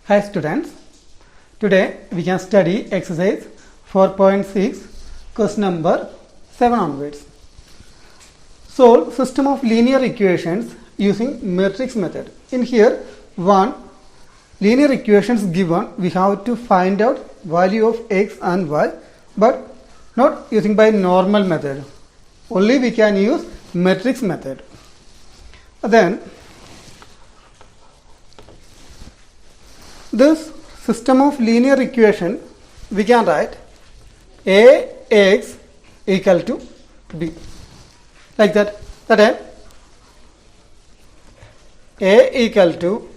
Hi students, today we can study exercise 4.6 question number 7 onwards. Solve system of linear equations using matrix method. In here, one linear equations given, we have to find out value of x and y, but not using by normal method. Only we can use matrix method. Then this system of linear equation, we can write Ax equal to b, like that. That is, A equal to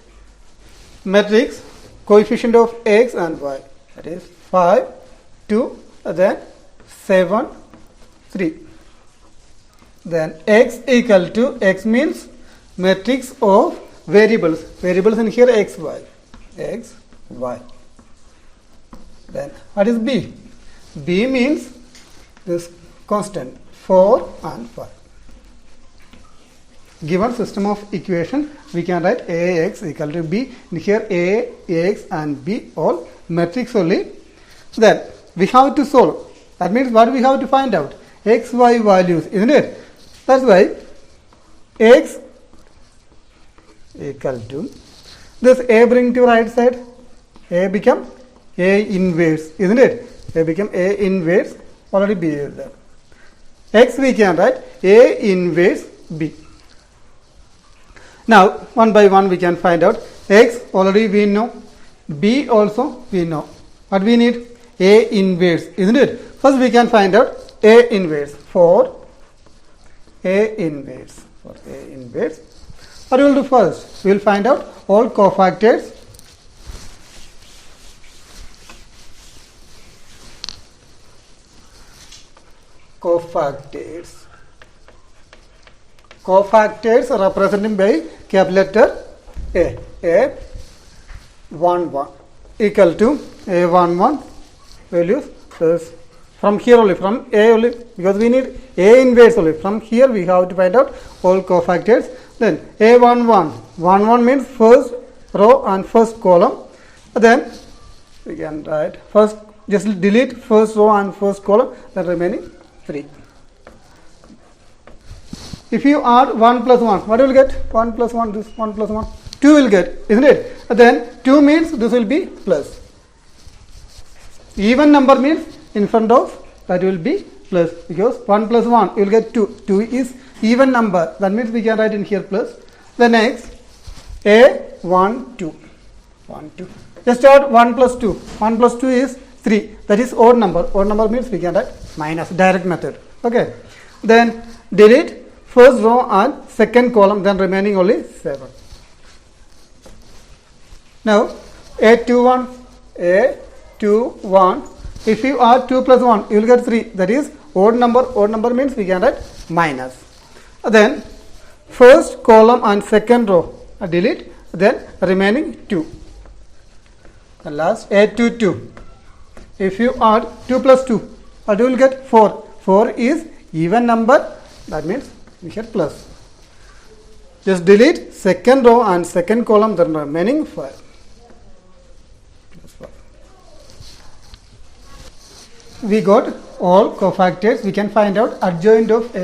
matrix coefficient of x and y, that is 5, 2, then 7, 3. Then x equal to, x means matrix of variables in here x, y. X, y. Then what is b? B means this constant 4 and 5. Given system of equation, we can write Ax equal to b. In here A, Ax and b all matrix only. Then we have to solve. That means what we have to find out? X, y values, isn't it? That's why x equal to this A bring to right side, A become A inverse, isn't it? A become A inverse, already B is there. X we can write A inverse B. Now one by one we can find out. X already we know, B also we know. What we need? A inverse, isn't it? First we can find out A inverse for A inverse. What we will do first? We will find out all cofactors. Cofactors are represented by capital letter A. A11 equal to A11 values plus from here only, from A only, because we need A inverse only. From here we have to find out all cofactors. Then A11 means first row and first column. Then we can write first, just delete first row and first column, then remaining 3. If you add 1 plus 1, what will get? 1 plus 1, this 1 plus 1, 2 will get, isn't it? Then 2 means this will be plus. Even number means in front of that will be plus, because 1 plus 1 you will get 2. 2 is even number, that means we can write in here plus. The next A12. Just add 1 plus 2. 1 plus 2 is 3. That is odd number. Odd number means we can write minus, direct method. Okay. Then delete first row and second column, then remaining only 7. Now A21. If you add 2 plus 1, you will get 3. That is odd number. Odd number means we can write minus. Then first column and second row delete, then remaining 2. And last A22. If you add 2 plus 2, what you will get? 4. 4 is even number, that means we get plus. Just delete second row and second column, then remaining 5. We got all cofactors. We can find out adjoint of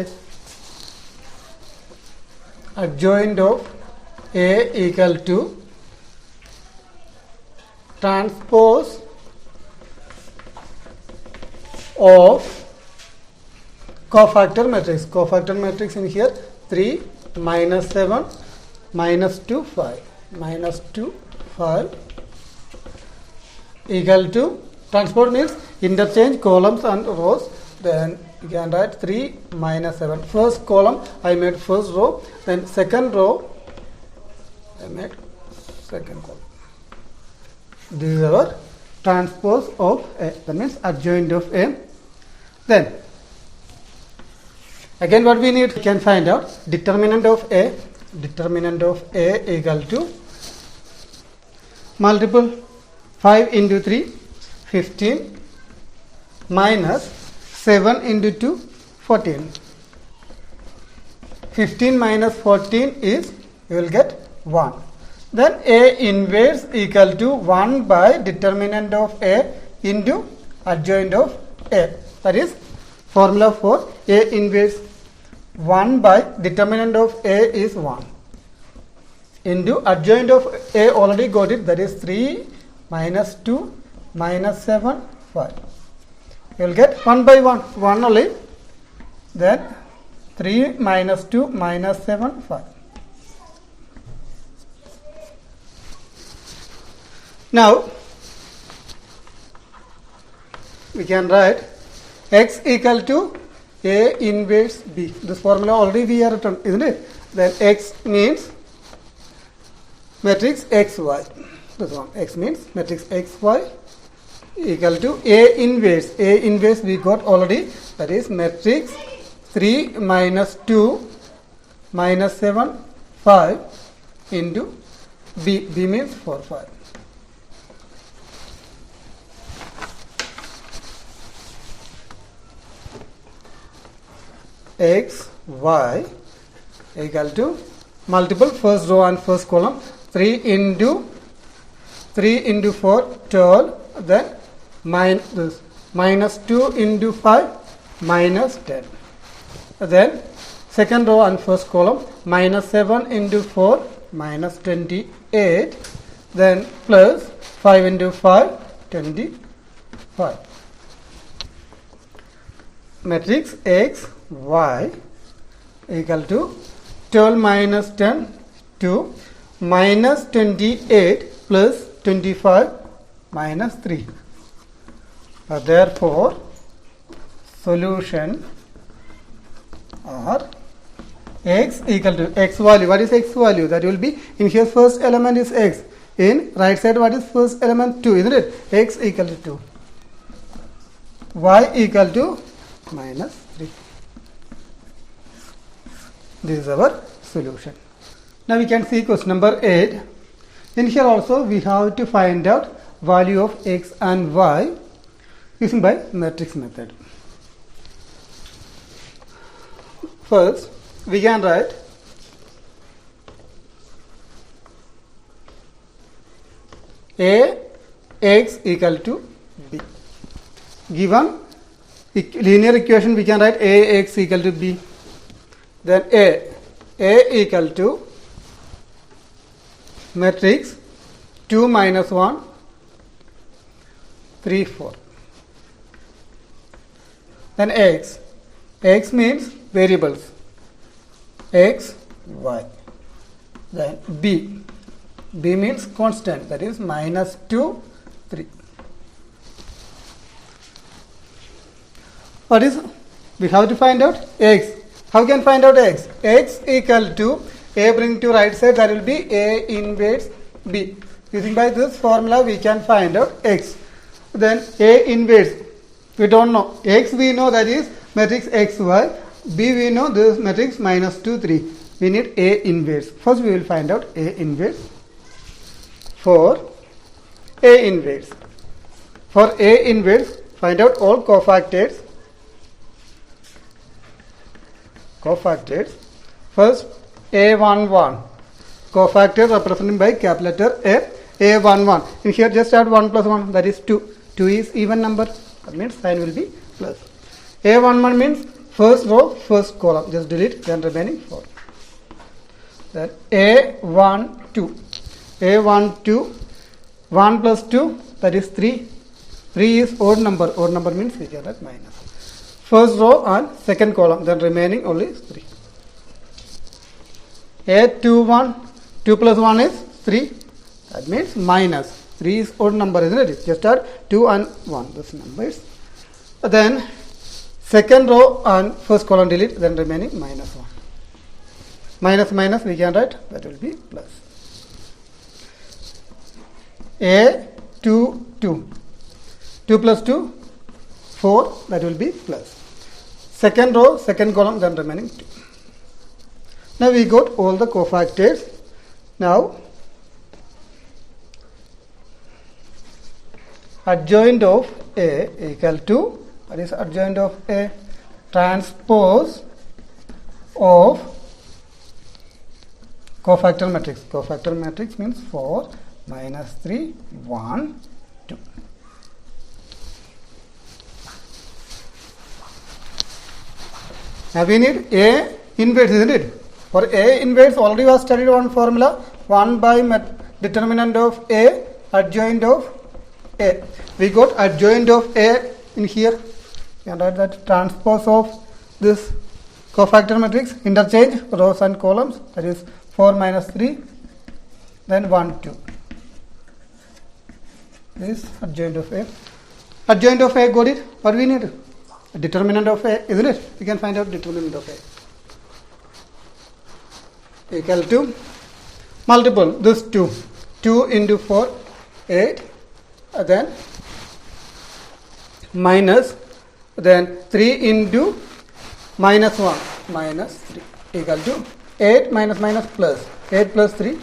A equal to transpose of cofactor matrix. Cofactor matrix in here 3 minus 7 minus 2 5 minus 2 5 equal to transpose means interchange columns and rows. Then you can write 3 minus 7. First column I made first row, then second row I made second column. This is our transpose of A, that means adjoint of A. Then again what we need, we can find out determinant of A. Determinant of A equal to multiple 5 into 3, 15 minus 7 into 2, 14. 15 minus 14 is, you will get 1. Then A inverse equal to 1 by determinant of A into adjoint of A. That is formula for A inverse. 1 by determinant of A is 1 into adjoint of A, already got it, that is 3 minus 2 minus 7 5. You will get 1 by 1 only. Then 3 minus 2 minus 7 5. Now we can write x equal to A inverse B. This formula already we have written, isn't it? Then x means matrix xy. This one, x means matrix xy equal to A inverse. A inverse we got already, that is matrix 3 minus 2 minus 7 5 into B. B means 4 5. X, y equal to multiple first row and first column, 3 into 4 12, then minus 2 into 5 minus 10, then second row and first column, minus 7 into 4 minus 28, then plus 5 into 5 25. Matrix x y equal to 12 minus 10 2 minus 28 plus 25 minus 3. Therefore, solution are x equal to x value. What is x value? That will be, in here first element is x. In right side, what is first element? 2, isn't it? X equal to 2. Y equal to minus 3. This is our solution. Now we can see question number 8. In here also we have to find out value of x and y using by matrix method. First we can write A x equal to B. Given linear equation, we can write A x equal to B. Then A equal to matrix 2 minus 1 3 4. Then x means variables x y. Then B means constant, that is minus 2 3. What is, we have to find out x. How can find out x? X equal to A bring to right side, that will be A inverse B. Using by this formula we can find out x. Then A inverse, we don't know. X we know, that is matrix xy. B we know, this matrix minus 2 3. We need A inverse. First we will find out A inverse. For A inverse, find out all cofactors. First A11, cofactor represented by capital letter A. A11, in here just add 1 plus 1, that is 2. 2 is even number, that means sign will be plus. A11 means first row first column, just delete, then remaining 4. Then A12, 1 plus 2, that is 3. 3 is odd number means we can write minus. First row and second column, then remaining only is 3. A21, 2 plus 1 is 3, that means minus. 3 is odd number, isn't it? Just add 2 and 1, this numbers. Then second row and first column delete, then remaining minus 1. Minus we can write, that will be plus. A22, 2 plus 2, 4, that will be plus. Second row, second column, then remaining 2. Now we got all the cofactors. Now adjoint of A equal to, what is adjoint of A? Transpose of cofactor matrix. Cofactor matrix means 4, minus 3, 1, 2. Now we need A inverse, isn't it? For A inverse, already was studied one formula, 1 by determinant of A, adjoint of A. We got adjoint of A in here. And write that transpose of this cofactor matrix, interchange rows and columns, that is 4 minus 3, then 1, 2. This is adjoint of A. Adjoint of A, got it? What we need? Determinant of A, isn't it? We can find out determinant of A. Equal to multiple, this 2. 2 into 4, 8. Then minus, then 3 into minus 1, minus 3, equal to 8 minus minus plus, 8 plus 3, 11.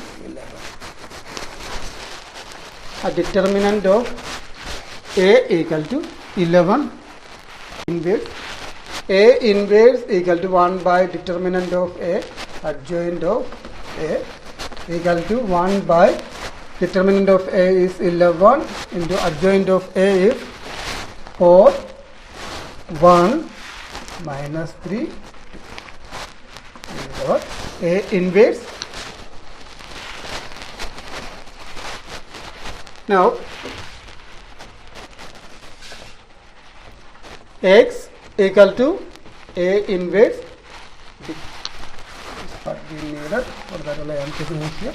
A determinant of A equal to 11 inverse. A inverse equal to 1 by determinant of A, adjoint of A, equal to 1 by determinant of A is 11 into adjoint of A is 4, 1, minus 3, A inverse. Now X equal to A inverse. This part we needed, for that I am taking it here.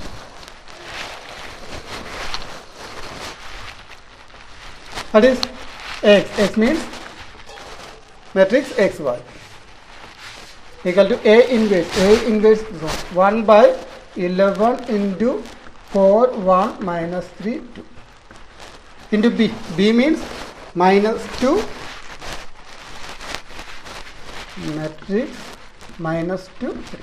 What is X? X means matrix XY equal to A inverse. A inverse is 1 by 11 into 4, 1 minus 3, 2 into B. B means minus 2 matrix minus 2, 3.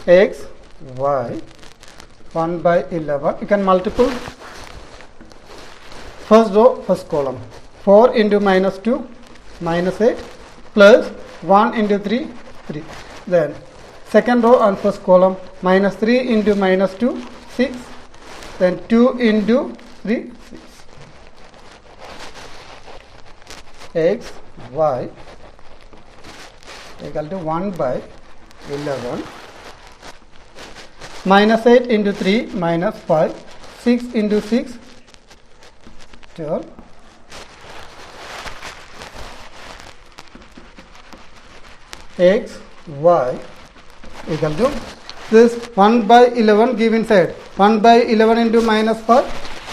X, Y, 1 by 11. You can multiple first row, first column. 4 into minus 2, minus 8, plus 1 into 3, 3. Then second row and first column, minus 3 into minus 2, 6. Then 2 into 3, 6. X, Y equal to 1 by 11. Minus 8 into 3, minus 5, 6 into 6, 12. X, Y equal to this 1 by 11 give inside. 1 by 11 into minus 5,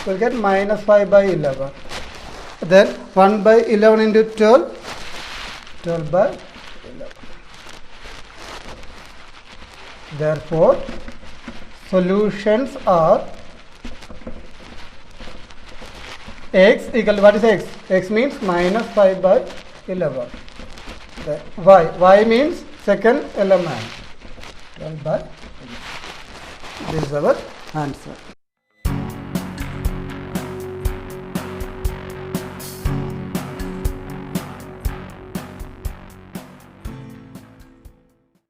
we'll get minus 5 by 11. Then 1 by 11 into 12, 12 by 11. Therefore, solutions are X equal to, what is X? X means minus 5 by 11. Then Y means second element, 12 by 11. This is our answer.